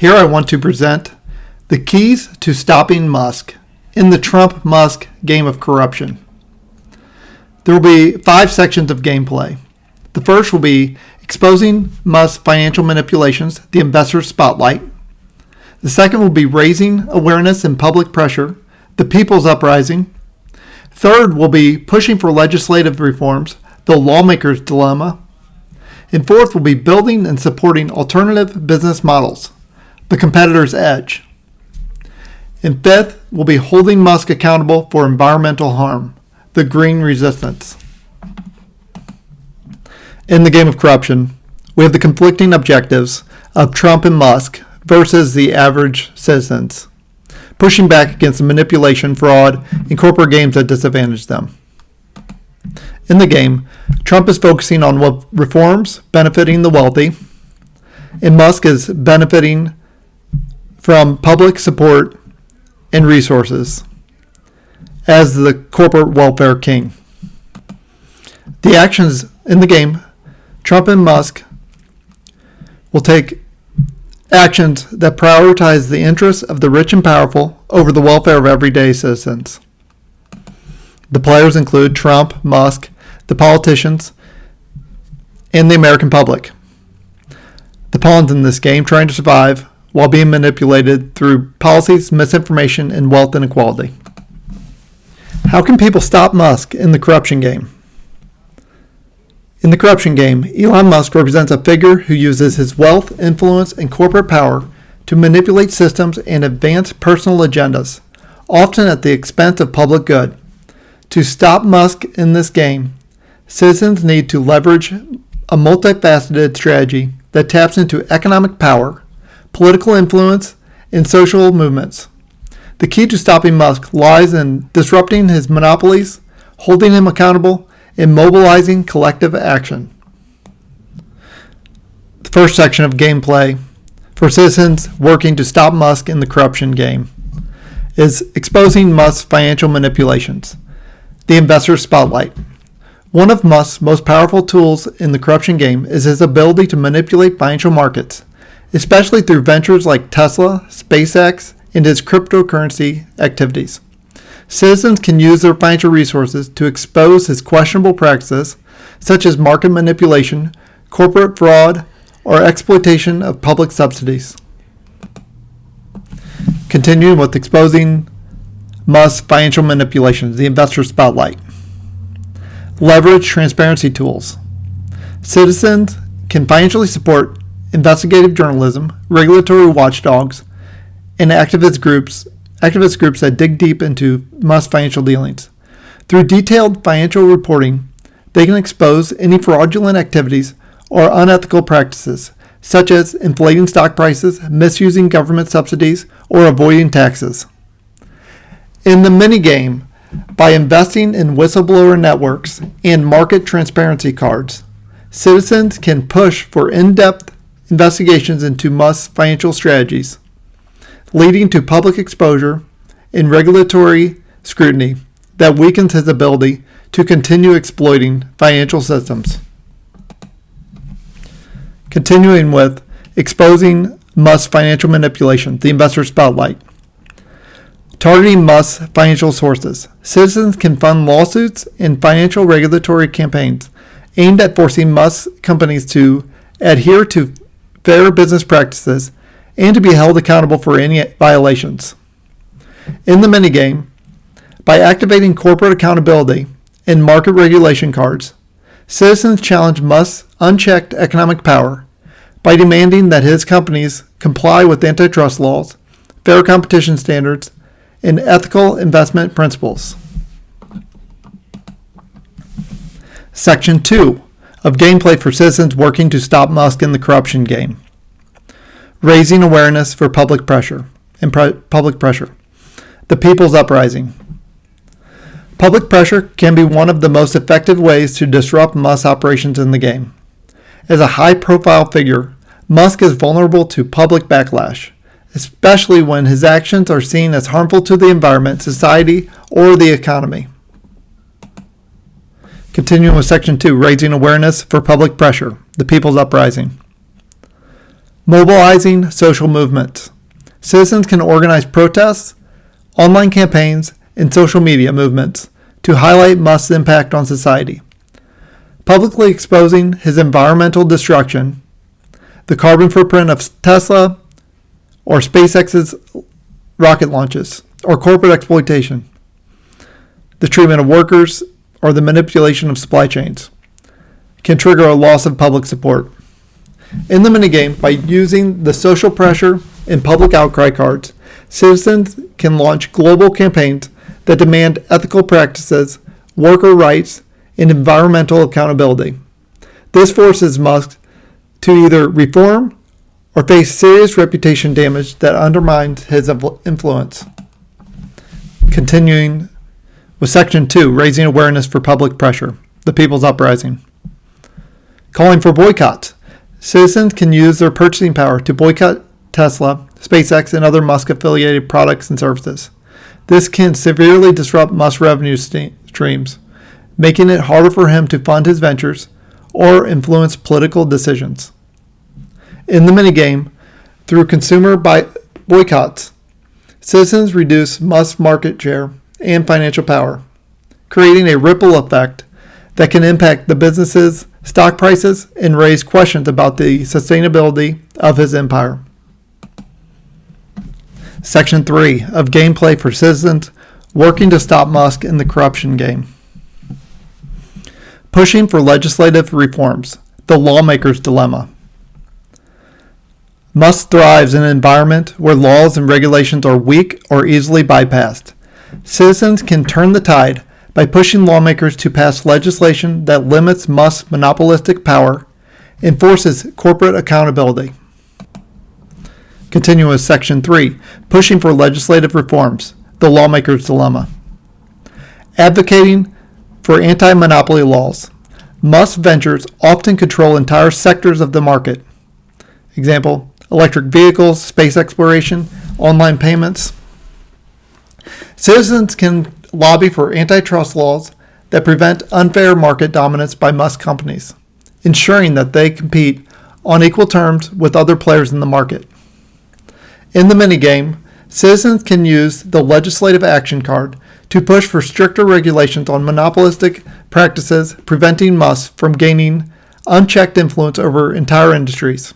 Here I want to present the keys to stopping Musk in the Trump-Musk game of corruption. There will be 5 sections of gameplay. The first will be exposing Musk's financial manipulations, the investor's spotlight. The second will be raising awareness and public pressure, the people's uprising. Third will be pushing for legislative reforms, the Lawmaker's dilemma. And fourth will be building and supporting alternative business models, the competitor's edge. And fifth will be holding Musk accountable for environmental harm, the green resistance. In the game of corruption, we have the conflicting objectives of Trump and Musk versus the average citizens, pushing back against the manipulation, fraud, and corporate games that disadvantage them. In the game, Trump is focusing on reforms benefiting the wealthy, and Musk is benefiting from public support and resources as the corporate welfare king. The actions in the game, Trump and Musk will take actions that prioritize the interests of the rich and powerful over the welfare of everyday citizens. The players include Trump, Musk, the politicians, and the American public. The pawns in this game trying to survive while being manipulated through policies, misinformation, and wealth inequality. How can people stop Musk in the corruption game? In the corruption game, Elon Musk represents a figure who uses his wealth, influence, and corporate power to manipulate systems and advance personal agendas, often at the expense of public good. To stop Musk in this game, citizens need to leverage a multifaceted strategy that taps into economic power, political influence, and social movements. The key to stopping Musk lies in disrupting his monopolies, holding him accountable, and mobilizing collective action. The first section of gameplay for citizens working to stop Musk in the corruption game is exposing Musk's financial manipulations, the investor's spotlight. One of Musk's most powerful tools in the corruption game is his ability to manipulate financial markets, especially through ventures like Tesla, SpaceX, and his cryptocurrency activities. Citizens can use their financial resources to expose his questionable practices, such as market manipulation, corporate fraud, or exploitation of public subsidies. Continuing with exposing Musk's financial manipulations, the investor spotlight. Leverage transparency tools. Citizens can financially support investigative journalism, regulatory watchdogs, and activist groups that dig deep into Musk's financial dealings. Through detailed financial reporting, they can expose any fraudulent activities or unethical practices, such as inflating stock prices, misusing government subsidies, or avoiding taxes. In the minigame, by investing in whistleblower networks and market transparency cards, citizens can push for in-depth investigations into Musk's financial strategies, leading to public exposure and regulatory scrutiny that weakens his ability to continue exploiting financial systems. Continuing with exposing Musk's financial manipulation, the investor spotlight. Targeting Musk's financial sources. Citizens can fund lawsuits and financial regulatory campaigns aimed at forcing Musk companies to adhere to fair business practices and to be held accountable for any violations. In the minigame, by activating corporate accountability and market regulation cards, citizens challenge Musk's unchecked economic power by demanding that his companies comply with antitrust laws, fair competition standards, and ethical investment principles. Section 2 of gameplay for citizens working to stop Musk in the corruption game. Raising awareness for public pressure. The people's uprising. Public pressure can be one of the most effective ways to disrupt Musk's operations in the game. As a high-profile figure, Musk is vulnerable to public backlash, especially when his actions are seen as harmful to the environment, society, or the economy. Continuing with Section 2, raising awareness for public pressure, the people's uprising. Mobilizing social movements. Citizens can organize protests, online campaigns, and social media movements to highlight Musk's impact on society. Publicly exposing his environmental destruction, the carbon footprint of Tesla or SpaceX's rocket launches, or corporate exploitation, the treatment of workers, or the manipulation of supply chains, can trigger a loss of public support. In the minigame, by using the social pressure and public outcry cards, citizens can launch global campaigns that demand ethical practices, worker rights, and environmental accountability. This forces Musk to either reform or face serious reputation damage that undermines his influence. Continuing with Section 2, raising awareness for public pressure, the People's Uprising. Calling for boycotts. Citizens can use their purchasing power to boycott Tesla, SpaceX, and other Musk-affiliated products and services. This can severely disrupt Musk's revenue streams, making it harder for him to fund his ventures or influence political decisions. In the minigame, through consumer boycotts, citizens reduce Musk's market share and financial power, creating a ripple effect that can impact the businesses' stock prices and raise questions about the sustainability of his empire. Section 3 of gameplay for citizens working to stop Musk in the corruption game. Pushing for legislative reforms, the Lawmaker's dilemma. Musk thrives in an environment where laws and regulations are weak or easily bypassed. Citizens can turn the tide by pushing lawmakers to pass legislation that limits Musk's monopolistic power and forces corporate accountability. Continuing with Section 3, pushing for legislative reforms, the Lawmaker's dilemma. Advocating for anti-monopoly laws. Musk ventures often control entire sectors of the market. Example, electric vehicles, space exploration, online payments. Citizens can lobby for antitrust laws that prevent unfair market dominance by Musk companies, ensuring that they compete on equal terms with other players in the market. In the minigame, citizens can use the legislative action card to push for stricter regulations on monopolistic practices, preventing Musk from gaining unchecked influence over entire industries.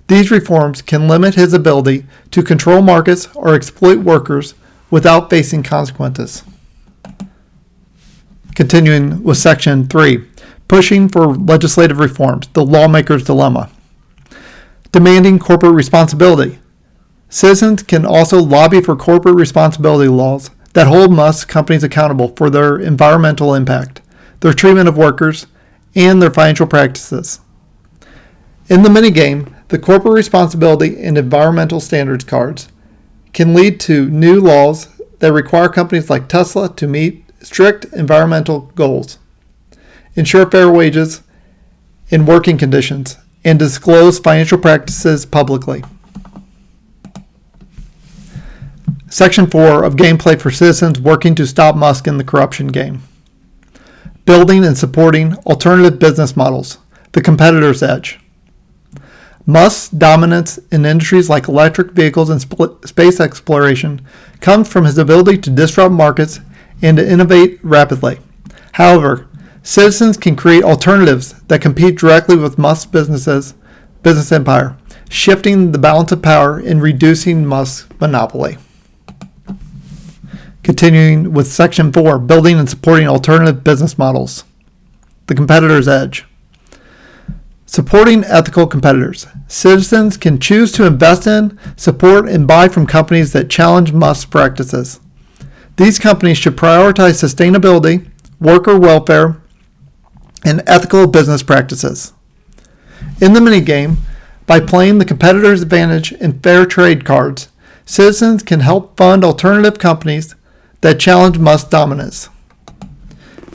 These reforms can limit his ability to control markets or exploit workers without facing consequences. Continuing with Section 3, pushing for legislative reforms, the Lawmaker's dilemma. Demanding corporate responsibility. Citizens can also lobby for corporate responsibility laws that hold Musk companies accountable for their environmental impact, their treatment of workers, and their financial practices. In the minigame, the corporate responsibility and environmental standards cards can lead to new laws that require companies like Tesla to meet strict environmental goals, ensure fair wages and working conditions, and disclose financial practices publicly. Section 4 of gameplay for citizens working to stop Musk in the corruption game. Building and supporting alternative business models, the competitor's edge. Musk's dominance in industries like electric vehicles and space exploration comes from his ability to disrupt markets and to innovate rapidly. However, citizens can create alternatives that compete directly with Musk's business empire, shifting the balance of power and reducing Musk's monopoly. Continuing with Section 4, building and supporting alternative business models, the competitor's edge. Supporting ethical competitors. Citizens can choose to invest in, support, and buy from companies that challenge Musk's practices. These companies should prioritize sustainability, worker welfare, and ethical business practices. In the minigame, by playing the competitor's advantage and fair trade cards, citizens can help fund alternative companies that challenge Musk's dominance,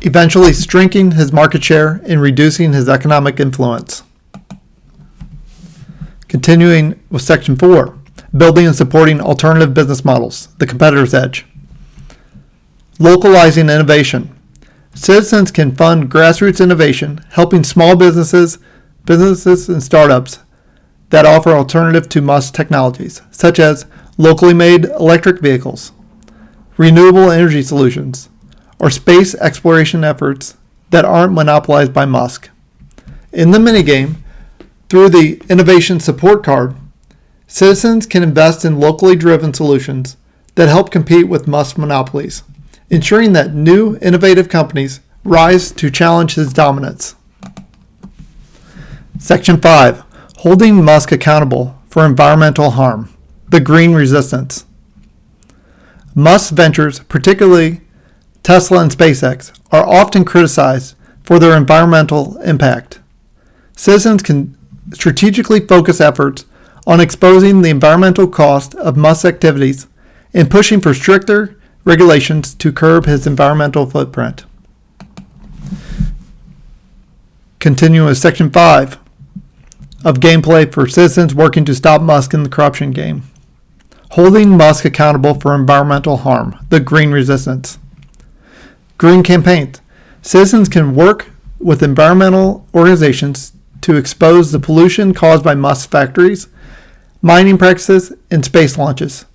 eventually shrinking his market share and reducing his economic influence. Continuing with Section 4, building and supporting alternative business models, the competitor's edge. Localizing innovation. Citizens can fund grassroots innovation, helping small businesses and startups that offer alternative to Musk technologies, such as locally made electric vehicles, renewable energy solutions, or space exploration efforts that aren't monopolized by Musk. In the minigame, through the Innovation Support Card, citizens can invest in locally driven solutions that help compete with Musk monopolies, ensuring that new innovative companies rise to challenge his dominance. Section 5. Holding Musk accountable for environmental harm. The green resistance. Musk ventures, particularly Tesla and SpaceX, are often criticized for their environmental impact. Citizens can strategically focus efforts on exposing the environmental cost of Musk's activities and pushing for stricter regulations to curb his environmental footprint. Continue with Section 5 of gameplay for citizens working to stop Musk in the corruption game. Holding Musk accountable for environmental harm. The green resistance. Green campaigns. Citizens can work with environmental organizations to expose the pollution caused by Musk's factories, mining practices, and space launches.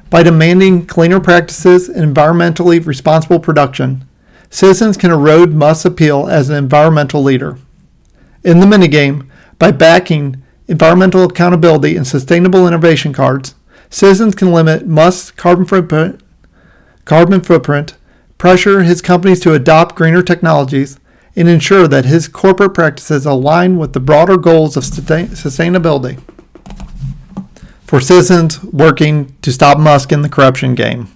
By demanding cleaner practices and environmentally responsible production, citizens can erode Musk's appeal as an environmental leader. In the minigame, by backing environmental accountability and sustainable innovation cards, citizens can limit Musk's carbon footprint, pressure his companies to adopt greener technologies, and ensure that his corporate practices align with the broader goals of sustainability. For citizens working to stop Musk in the corruption game,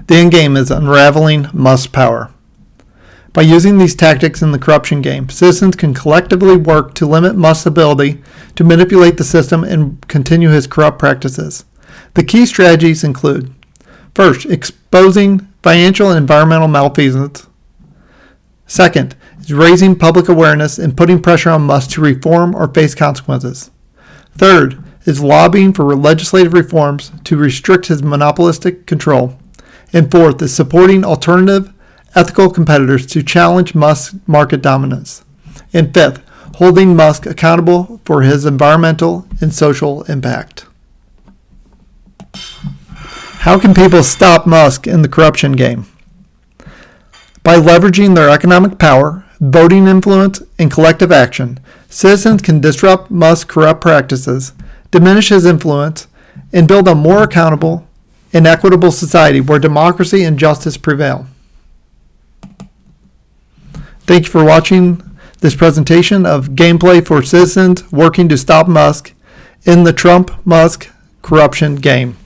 the end game is unraveling Musk's power. By using these tactics in the corruption game, citizens can collectively work to limit Musk's ability to manipulate the system and continue his corrupt practices. The key strategies include: first, exposing financial and environmental malfeasance. Second, is raising public awareness and putting pressure on Musk to reform or face consequences. Third, is lobbying for legislative reforms to restrict his monopolistic control. And fourth, is supporting alternative ethical competitors to challenge Musk's market dominance. And fifth, holding Musk accountable for his environmental and social impact. How can people stop Musk in the corruption game? By leveraging their economic power, voting influence, and collective action, citizens can disrupt Musk's corrupt practices, diminish his influence, and build a more accountable and equitable society where democracy and justice prevail. Thank you for watching this presentation of gameplay for citizens working to stop Musk in the Trump-Musk corruption game.